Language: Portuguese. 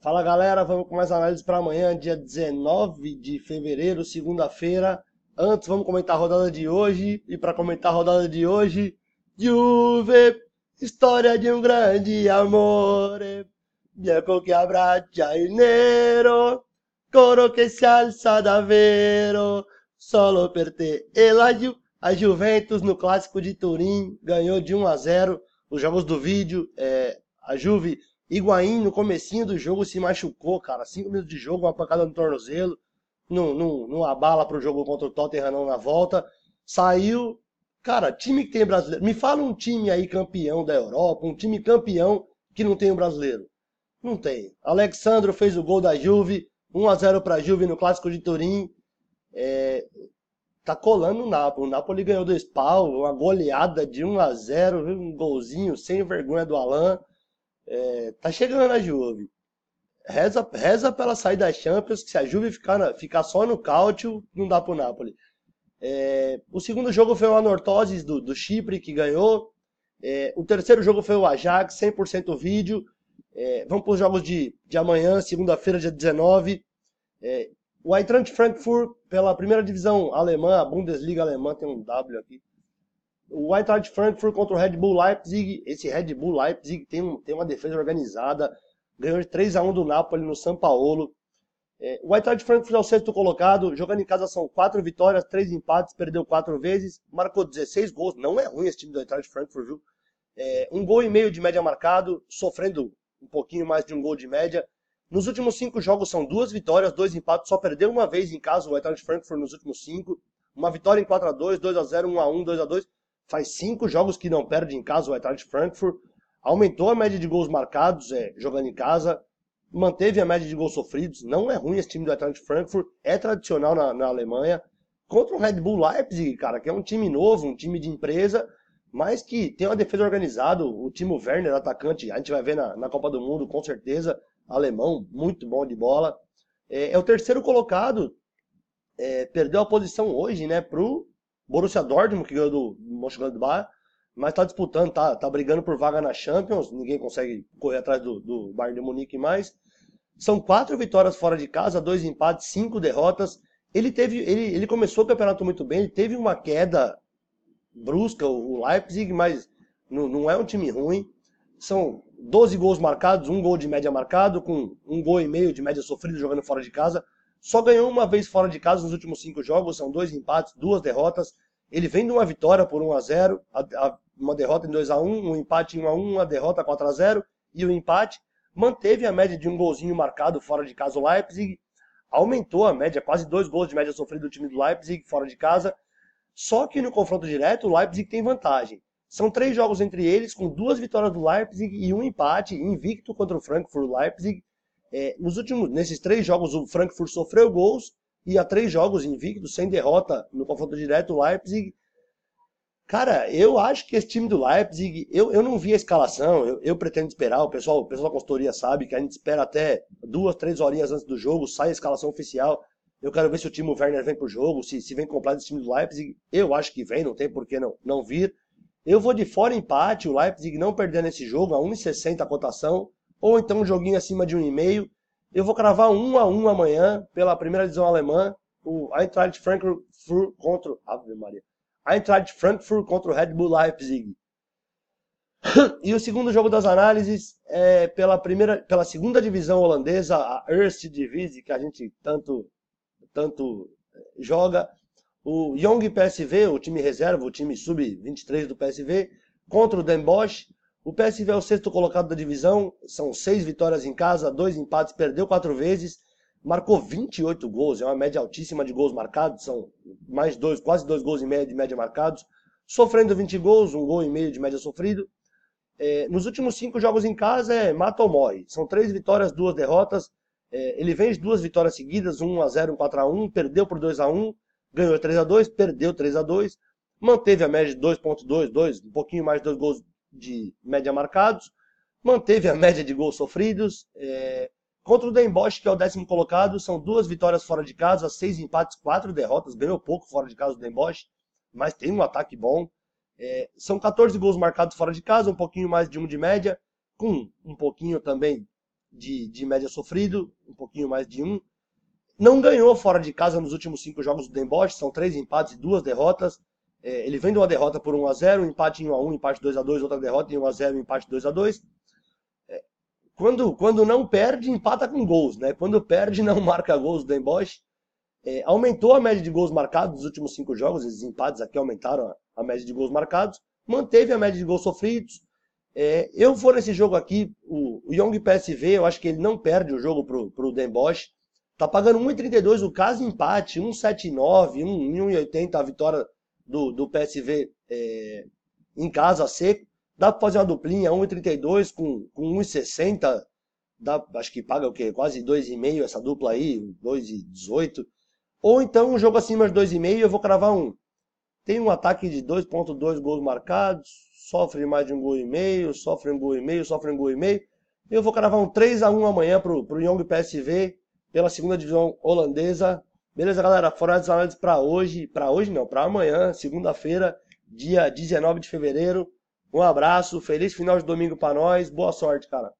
Fala galera, vamos com mais análise para amanhã, dia 19 de fevereiro, segunda-feira. Antes, vamos comentar a rodada de hoje. E para comentar a rodada de hoje, Juve, história de um grande amore. Bianco que abbraccia il nero, coro che si alza davvero, solo per te. A Juventus no clássico de Turim ganhou de 1-0. Os jogos do vídeo, a Juve. Higuaín, no comecinho do jogo, se machucou, cara. 5 minutos de jogo, uma pancada no tornozelo. Não abala pro jogo contra o Tottenham não na volta. Saiu. Cara, time que tem brasileiro. Me fala um time aí campeão da Europa, um time campeão que não tem um brasileiro. Não tem. Alexandro fez o gol da Juve. 1-0 pra Juve no Clássico de Turim. Tá colando o Napoli. O Napoli ganhou do Spal, uma goleada de 1-0, um golzinho sem vergonha do Alan. Tá chegando a Juve. Reza pra ela sair da Champions, que se a Juve ficar só no Cáutio, não dá pro Napoli. O segundo jogo foi o Anorthosis do Chipre, que ganhou. O terceiro jogo foi o Ajax, 100% vídeo. Vamos para os jogos de amanhã, segunda-feira, dia 19. O Eintracht Frankfurt, pela primeira divisão alemã, a Bundesliga alemã, tem um W aqui. O Eintracht Frankfurt contra o Red Bull Leipzig. Esse Red Bull Leipzig tem uma defesa organizada. Ganhou de 3-1 do Napoli no São Paulo. O Eintracht Frankfurt é o sexto colocado. Jogando em casa são 4 vitórias, 3 empates, perdeu 4 vezes. Marcou 16 gols. Não é ruim esse time do Eintracht Frankfurt, viu? 1,5 gol de média marcado, sofrendo um pouquinho mais de 1 gol de média. Nos últimos 5 jogos são 2 vitórias, 2 empates. Só perdeu uma vez em casa o Eintracht Frankfurt nos últimos 5. Uma vitória em 4-2, 2-0, 1-1, 2-2. Faz 5 jogos que não perde em casa o Eintracht Frankfurt. Aumentou a média de gols marcados jogando em casa. Manteve a média de gols sofridos. Não é ruim esse time do Eintracht Frankfurt. É tradicional na Alemanha. Contra o Red Bull Leipzig, cara, que é um time novo, um time de empresa, mas que tem uma defesa organizada. O Timo Werner, atacante, a gente vai ver na Copa do Mundo, com certeza. Alemão, muito bom de bola. É o terceiro colocado. Perdeu a posição hoje, né, pro Borussia Dortmund, que ganhou do Mönchengladbach, mas está disputando, tá brigando por vaga na Champions. Ninguém consegue correr atrás do Bayern de Munique mais. São 4 vitórias fora de casa, 2 empates, 5 derrotas. Ele começou o campeonato muito bem, ele teve uma queda brusca, o Leipzig, mas não é um time ruim. São 12 gols marcados, 1 gol de média marcado, com 1,5 gol de média sofrido jogando fora de casa. Só ganhou uma vez fora de casa nos últimos 5 jogos, são 2 empates, 2 derrotas. Ele vem de uma vitória por 1-0, uma derrota em 2-1, um empate em 1-1, uma derrota 4-0 e o empate. Manteve a média de 1 golzinho marcado fora de casa o Leipzig. Aumentou a média, quase 2 gols de média sofrida do time do Leipzig fora de casa. Só que no confronto direto o Leipzig tem vantagem. São 3 jogos entre eles, com 2 vitórias do Leipzig e um empate, invicto contra o Frankfurt Leipzig. Nesses 3 jogos o Frankfurt sofreu gols e há 3 jogos invictos, sem derrota no confronto direto, o Leipzig. Cara, eu acho que esse time do Leipzig, eu não vi a escalação, eu pretendo esperar, o pessoal da consultoria sabe que a gente espera até 2, 3 horinhas antes do jogo, sai a escalação oficial. Eu quero ver se o Timo Werner vem pro jogo, se vem completo esse time do Leipzig. Eu acho que vem, não tem por que não vir. Eu vou de fora empate, o Leipzig não perdendo esse jogo, a 1,60 a cotação, ou então um joguinho acima de 1,5. Eu vou cravar 1-1 amanhã, pela primeira divisão alemã, o Eintracht Frankfurt contra... Ave Maria. Eintracht Frankfurt contra o Red Bull Leipzig. E o segundo jogo das análises é pela segunda divisão holandesa, a Eerste Divisie, que a gente tanto joga. O Young PSV, o time reserva, o time sub-23 do PSV, contra o Den Bosch. O PSV é o sexto colocado da divisão, são 6 vitórias em casa, 2 empates, perdeu 4 vezes, marcou 28 gols, é uma média altíssima de gols marcados, são quase 2 gols e meio de média marcados, sofrendo 20 gols, 1,5 gol de média sofrido. Nos últimos 5 jogos em casa mata ou morre, são 3 vitórias, 2 derrotas. Ele vem de 2 vitórias seguidas, 1-0, 4-1, perdeu por 2-1, ganhou 3-2, perdeu 3-2, manteve a média de 2,22, um pouquinho mais de 2 gols de média marcados, manteve a média de gols sofridos. Contra o Den Bosch, que é o 10º colocado, são 2 vitórias fora de casa, 6 empates, 4 derrotas, ganhou pouco fora de casa o Den Bosch, mas tem um ataque bom. São 14 gols marcados fora de casa, um pouquinho mais de 1 de média, com um pouquinho também de média sofrido, um pouquinho mais de 1. Não ganhou fora de casa nos últimos 5 jogos do Den Bosch, são 3 empates e 2 derrotas. Ele vem de uma derrota por 1-0, um empate em 1-1, empate 2-2, outra derrota em 1-0, empate 2-2. Quando não perde, empata com gols, né? Quando perde, não marca gols do Den Bosch. Aumentou a média de gols marcados nos últimos 5 jogos, esses empates aqui aumentaram a média de gols marcados, manteve a média de gols sofridos. Eu vou nesse jogo aqui, o Young PSV, eu acho que ele não perde o jogo pro Den Bosch. Tá pagando 1,32 o caso empate, 1,79, 1,80 a vitória do PSV em casa seco. Dá para fazer uma duplinha, 1,32 com 1,60. Acho que paga o quê? Quase 2,5 essa dupla aí, 2,18. Ou então um jogo acima de 2,5, eu vou cravar um. Tem um ataque de 2,2 gols marcados, sofre mais de um gol e meio, sofre um gol e meio, sofre um gol e meio. Eu vou cravar um 3-1 amanhã pro Young PSV, pela segunda divisão holandesa. Beleza, galera? Foram as análises para hoje. Para hoje não, para amanhã, segunda-feira, dia 19 de fevereiro. Um abraço, feliz final de domingo para nós. Boa sorte, cara.